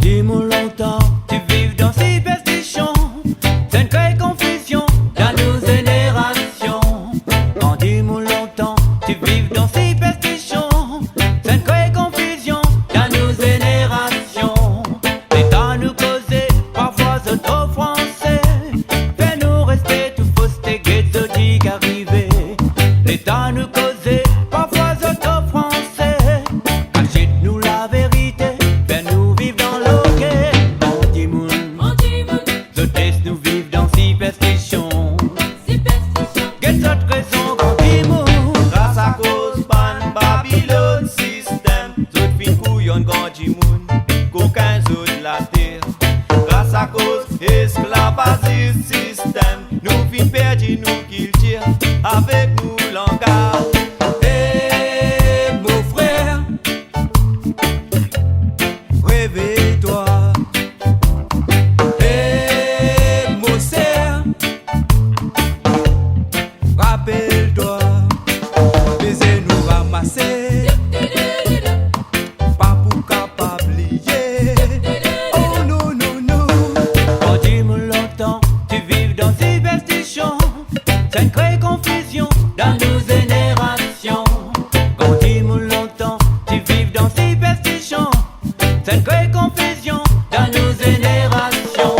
dit mon longtemps, tu vives dans superstition, ça ne crée confusion dans nos générations. On dit mon longtemps, tu vives dans superstition, ça ne crée confusion dans nos générations. L'État nous causait parfois auto-français, fait-nous rester tout fausses exotiques arrivés. L'État nous causait parfois auto-français, achète-nous la vérité, fais-nous vivre dans l'hockey. Mon Timoun, je laisse nous vivre dans superstition. Quelle autre raison, mon Timoun? Grâce à cause pan Babylone système, tout fin couillon grand Timoun, qu'aucun autre la terre. Grâce à cause esclavagisme système, nous fin perdu nous culture, avec nous langage. Hey, mon frère, réveille-toi. Hey, mon sœur, rappelle-toi. Laissez-nous ramasser, pas pour capable lier. Oh non, non, non. On dit mon longtemps, tu vives dans superstition, ça ne crée confusion dans nos générations. On dit mon longtemps, tu vives dans superstition, ça ne crée confusion dans nos générations.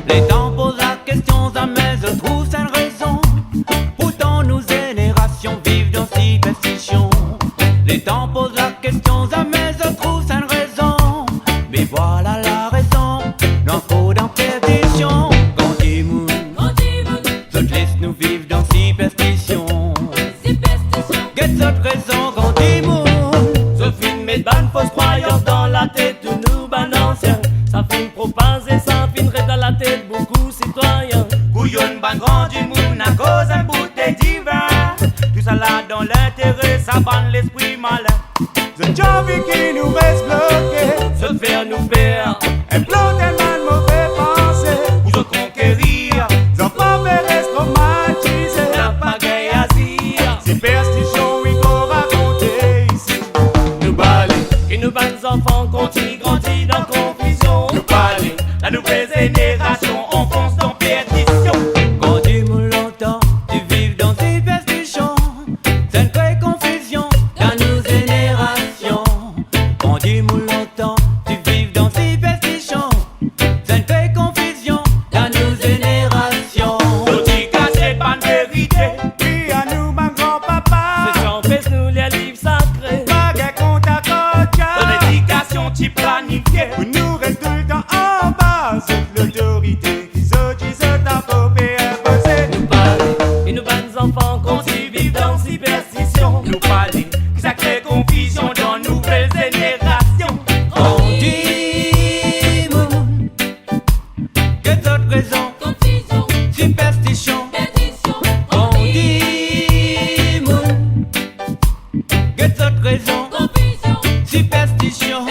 Les temps posent la question, jamais je trouve sans raison. Pourtant nos générations vivent dans superstition. Les temps posent la question, jamais je trouve sans raison. Mais voilà la raison, l'enfant dans perdition. Quand Timoun, je te laisse nous vivre dans superstition. Quelle autre raison, quand Timoun? Je fin mettre ban fausse croyance dans la tête de nous ban anciens. Ça fin propager, ça finrait dans la tête beaucoup citoyens. Couillon ban grand du monde à cause d'un bout de divin. Tout ça là dans l'intérêt, ça banne l'esprit malin. The job qui nous reste bloqué, se faire nous perdre. Un plan tellement de mauvais pensées, pour se conquérir. Nos enfants restent traumatisés, la pagaille à dire. Superstition, oui, qu'on raconter ici. Nous balais, et nous bannes enfants grandis dans confusion. Nous balais, la nouvelle génération enfonce dans perdition. Quand dit mon longtemps, tu vives dans superstition, ça ne crée confusion dans nos générations. Quand dit mon longtemps, tu vives dans superstition, ça ne crée confusion dans nos générations. Nous dit caché pas de vérité, puis à nous, ma grand-papa. Ce champêtre nous les livres sacrés, baguette contre à coca. Ton éducation type planifiée, pour nous reste tout le temps en bas. C'est l'autorité qui se dit se taper imposé. Nous parler, et nous bannes enfants continuent vivre dans superstition. Nous parler, qui ça crée confusion dans nouvelles générations. Quand Timoun, quelle autre raison? Superstition. Quand Timoun, quelle autre raison? Superstition.